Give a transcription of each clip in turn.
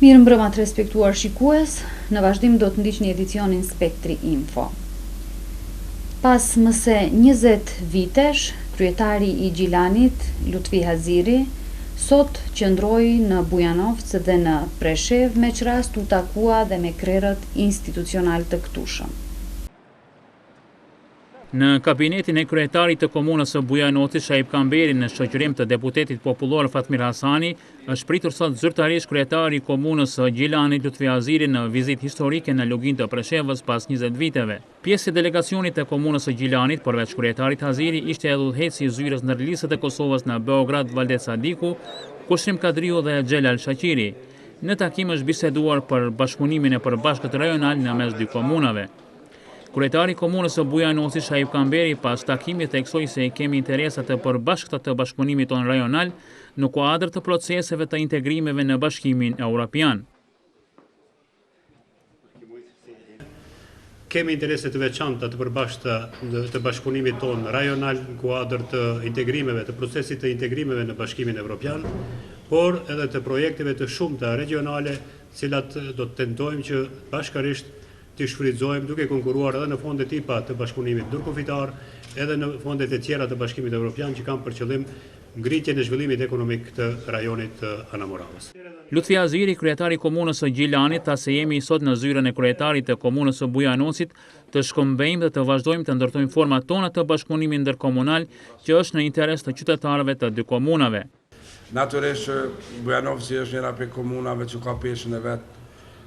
Mirë mbrëma të respektuar shikues, në vazhdim do të ndiqni edicionin Spektri Info. Pas më se 20 vitesh, kryetari i Gjilanit, Lutfi Haziri, sot qëndroi në Bujanovc dhe në Preshev me çrast u takua dhe me krerët institucional të këtushëm. Në kabinetin e kryetarit të komunës së Bujanovcit, Shaib Kamberi, në shoqërim të deputetit popullor Fatmir Hasani, është pritur sot zyrtarisht kryetari i komunës së Gjilanit, Lutfi Haziri, në vizitë historike në lugin të Preshevës pas 20 viteve. Pjesë e delegacionit të komunës së Gjilanit, përveç kryetarit Haziri, ishte edhe udhëheqësi i zyrës ndërlisë të Kosovës në Beograd, Valdet Sadiku, Kushrim Kadriu dhe Xhelal Shaqiri. Në takim është biseduar për bashkëpunimin e përbashkët rajonal në mes dy komunave. Kryetari i komunës së Bujanovcit, Shaib Kamberi, pas takimit theksoi se kemi interesa të përbashkëta të bashkëpunimit tonë rajonal në kuadër të proceseve të integrimeve në Bashkimin Evropian. Kemi interese të veçanta të përbashkëta të bashkëpunimit tonë rajonal në kuadër të integrimeve, të procesit të integrimeve në Bashkimin Evropian, por edhe të projekteve të shumta regionale, cilat do të tentojmë që bashkarisht të shfrytëzojmë duke konkuruar edhe në fondet tipa të bashkëpunimit ndërkufitar, edhe në fondet e tjera të Bashkimit Evropian që kanë për qëllim ngritjen e zhvillimit ekonomik të rajonit të Anamoravës. Lutfi Haziri, kryetari i komunës së Gjilanit, tha se jemi sot në zyrën e kryetarit të komunës së Bujanovcit të shkëmbejmë dhe të vazhdojmë të ndërtojmë format tona të bashkëpunimit ndërkomunal që është në interes të qytetarëve të dy komunave. Natyrisht Bujanovci është njëra prej komunave që ka peshën e vet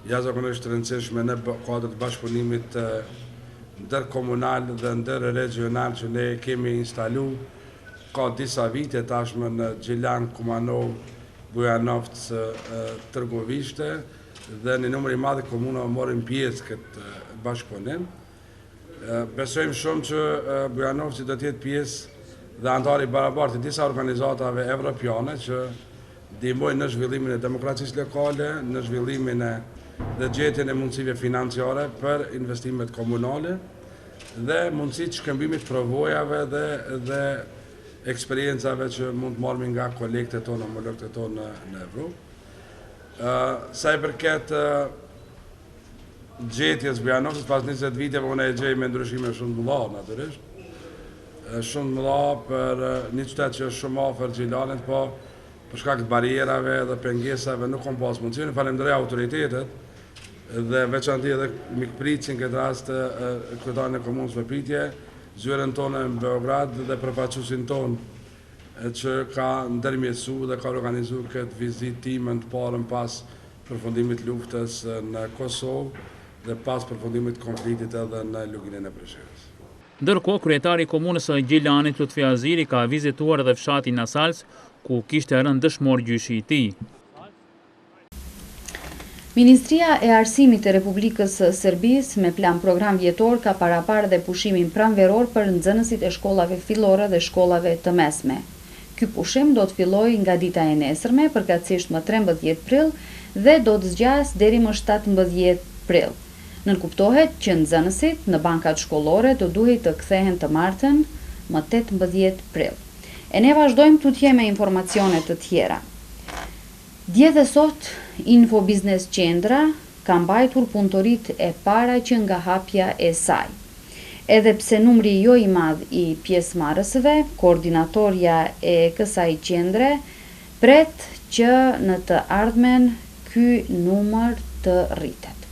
jashtëzakonisht të rëndësishme në kuadër të bashkëpunimit ndërkomunal dhe ndërregional që ne kemi instalu ka disa vite tashmë në Gjilan, Kumanov, Bujanovc, Tërgovishte dhe në numër i madh komunave morën pjesë këtë bashkëpunim. Besojmë shumë që Bujanovci do të jetë pjesë dhe antar i barabartë të disa organizatave evropiane që ndihmojnë në zhvillimin e demokracisë lokale, në zhvillimin dhe gjetjen e mundësive financiare për investimet komunale dhe mundësitë shkëmbimit provojave dhe eksperiencave që mund të marrim nga kolegët tonë, homologët tonë në Evropë. Sa i përket gjetjes Bujanovcit pas 20 viteve, unë e gjej me ndryshime shumë të mëdha natyrisht. Shumë të mëdha për një qytet që është shumë afër Gjilanit, po për shkak të barierave dhe pengesave nuk kam pas mundësi. Unë falenderoj autoritetet dhe veçanti edhe mikpritsin këtë rast kryetarin e komunës përpritje, zyrën tonë në Beograd dhe përfaqësuesin tonë që ka ndërmjetësu dhe ka organizu këtë vizitë timën të parën pas përfundimit luftës në Kosovë dhe pas përfundimit konfliktit edhe në luginën e Preshevës. Ndërkohë, kryetari i komunës së Gjilanit, Lutfi Haziri, ka vizituar edhe fshatin Nasals, ku kishte rënë dëshmor gjyshi i tij. Ministria e Arsimit e Republikës së Serbisë me plan program vjetor ka paraparë dhe pushimin pranveror për nxënësit e shkollave fillore dhe shkollave të mesme. Ky pushim do të fillojë nga dita e nesërme, përkatësisht më 13 prill dhe do të zgjasë deri më 17 prill. Nënkuptohet që nxënësit në bankat shkollore do duhej të kthehen të martën më 18 prill. E ne vazhdojmë tutje me informacione të tjera. Dje dhe sot, Info Business Qendra ka mbajtur punëtorit e para që nga hapja e saj. Edhe pse numri jo i madh i pjesëmarrësve, koordinatorja e kësaj qendre pret që në të ardhmen ky numër të rritet.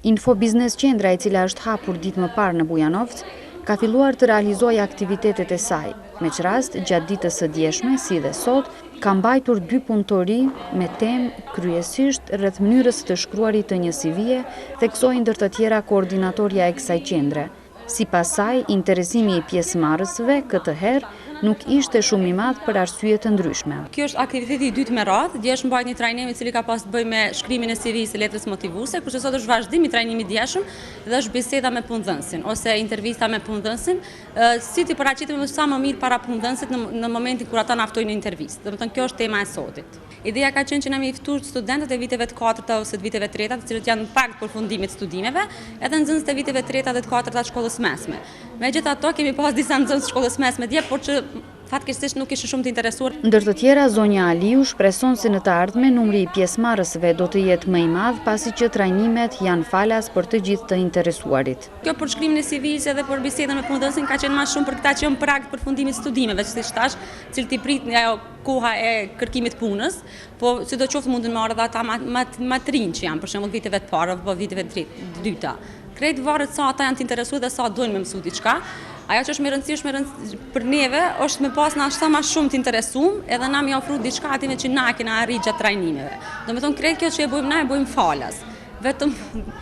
Info Business Qendra, e cila është hapur ditë më parë në Bujanovc, ka filluar të realizojë aktivitetet e saj. Me çrast, gjatë ditës së djeshme, si dhe sot, ka mbajtur 2 punëtori me temë kryesisht rreth mënyrës të shkruarit të një CV-je, theksoi ndër të tjera koordinatorja e kësaj qendre. Sipas saj, interesimi i pjesëmarrësve këtë herë nuk ishte shumë i madh për arsye të ndryshme. Kjo është aktiviteti i dytë me radhë. Dje është mbajtur një trajnim i cili ka pas të bëjë me shkrimin e CV-së së letrës motivuese, kurse sot është vazhdim i trajnimit të djeshëm dhe është biseda me punëdhënësin ose intervista me punëdhënësin, si ti paraqitemi sa më mirë para punëdhënësit në momentin kur ata na ftojnë në intervistë. Domethënë kjo është tema e sotit. Ideja ka qenë që na me ftuar studentët e viteve të 4-ta ose të viteve të 3-ta, të cilët janë në fakt përfundimit të studimeve, edhe nxënësit e viteve të 3-ta dhe të 4-ta të shkollës mesme. Megjithatë, kemi pas disa nxënës të shkollës mesme dje, por që fatkeqësisht nuk ishte shumë të interesuar. Ndër të tjera, zonja Aliu shpreson se në të ardhmen numri i pjesëmarrësve do të jetë më i madh pasi që trajnimet janë falas për të gjithë të interesuarit. Kjo për shkrimin e CV-s edhe për bisedën me punëdhënësin ka qenë më shumë për këta që janë prag për fundimit studimeve, që siç thash, cilët i prit nga koha e kërkimit punës, po sidoqoftë mundën marrë edhe ata më të rinj që janë, për shembull viteve të para apo viteve të dyta. Krejt varet sa ata janë të interesuar dhe sa dojnë me mësu diçka. Ajo që është më rëndësishme për neve është me pas na sa më shumë të interesuar edhe na më ofru diçka ative që na kena arrit gjatë trajnimeve. Domethënë krejt kjo që e bëjmë na e bëjmë falas. Vetëm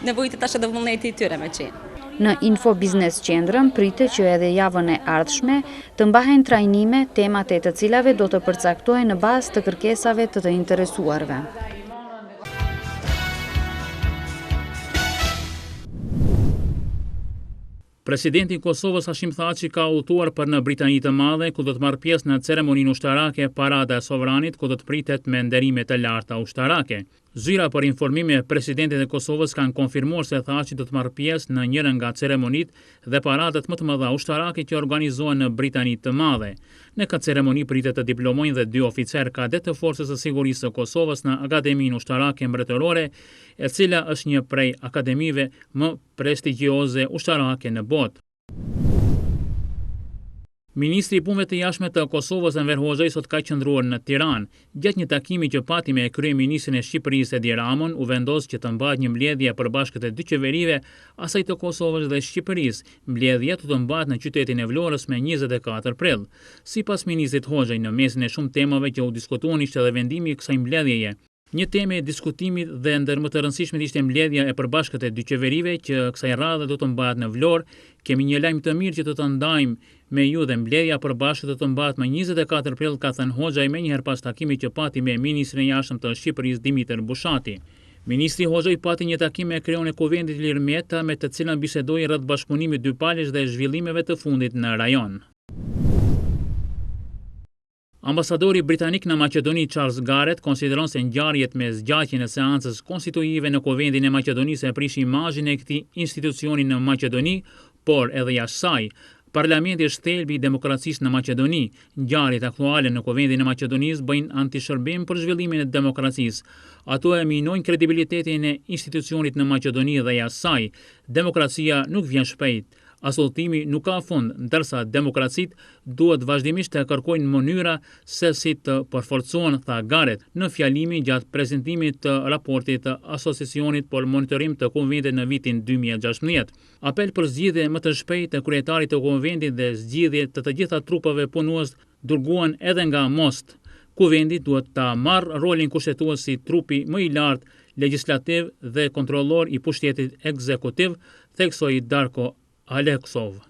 nevojitet tash edhe vullneti i tyre me qenë. Në Info Business Qendrën pritet që edhe javën e ardhshme të mbahen trajnime, temat e të cilave do të përcaktohen në bazë të kërkesave të interesuarve. Presidenti i Kosovës Hashim Thaçi ka udhëtuar për në Britani të Madhe, ku do të marrë pjesë në ceremoninë ushtarake Parada e Sovranit, ku do të pritet me nderime të larta ushtarake. Zyra për informime e presidentit e Kosovës kanë konfirmuar se Thaçi do të marrë pjesë në njërin nga ceremonitë dhe paradat më të mëdha ushtarake që organizohen në Britani të Madhe. Në këtë ceremoni pritet të diplomojnë dhe 2 oficer kadet të Forcës së Sigurisë së Kosovës në Akademinë Ushtarake Mbretërore, e cila është një prej akademive më prestigjioze ushtarake në botë. Ministri i Punëve të Jashtme të Kosovës Enver Hoxha sot ka qëndruar në Tiranë. Gjatë një takimi që pati me kryeministrin e Shqipërisë Edi Ramon, u vendos që të mbahet një mbledhje e përbashkët e 2 qeverive, asaj të Kosovës dhe Shqipërisë. Mbledhja do të mbahet në qytetin e Vlorës me 24 prill. Sipas ministrit Hoxha, në mesin e shumë temave që u diskutuan ishte edhe vendimi i kësaj mbledhjeje. Një temë e diskutimit dhe ndër më të rëndësishmet ishte mbledhja e përbashkët e 2 qeverive që kësaj radhe do të mbahet në Vlorë. Kemi një lajm të mirë që do të ndajmë me ju dhe mbledhja përbashkët do të mbahet më 24 prill, ka thënë Hoxha më njëherë pas takimit që pati me ministrin e jashtëm të Shqipërisë Dimitër Bushati. Ministri Hoxha pati një takim me kreun e Kuvendit Ilir Meta, me të cilën bisedoi rreth bashkëpunimit dypalësh dhe zhvillimeve të fundit në rajon. Ambasadori britanik në Maqedoni Charles Garrett konsideron se ngjarjet me zgjatjen e seancës konstituive në Kuvendin e Maqedonisë e prish imazhin e këtij institucioni në Maqedoni, por edhe jashtë saj. Parlamenti është thelbi i demokracisë në Maqedoni. Ngjarjet aktuale në Kuvendin e Maqedonisë bëjnë antishërbim për zhvillimin e demokracisë. Ato e minojnë kredibilitetin e institucionit në Maqedoni dhe jashtë saj. Demokracia nuk vjen shpejt. Asfaltimi nuk ka fund, ndërsa demokracitë duhet vazhdimisht të kërkojnë mënyra se si të përforcohen, tha Garrett në fjalimin gjatë prezantimit të raportit të asociacionit për monitorim të Kuvendit në vitin 2016. Apel për zgjidhje më të shpejtë të kryetarit të Kuvendit dhe zgjidhje të gjitha trupave punues dërguan edhe nga Most. Kuvendi duhet ta marrë rolin kushtetues si trupi më i lartë legjislativ dhe kontrollor i pushtetit ekzekutiv, theksoi Darko Aleksov.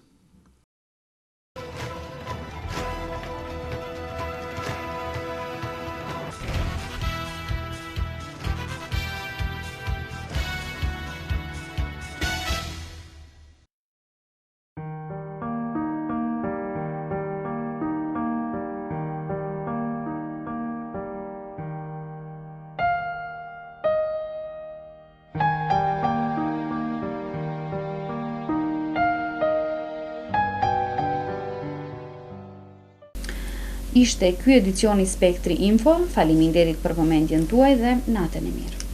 Ishte ky edicioni Spektri Info, faleminderit për vëmendjen tuaj dhe natën e mirë.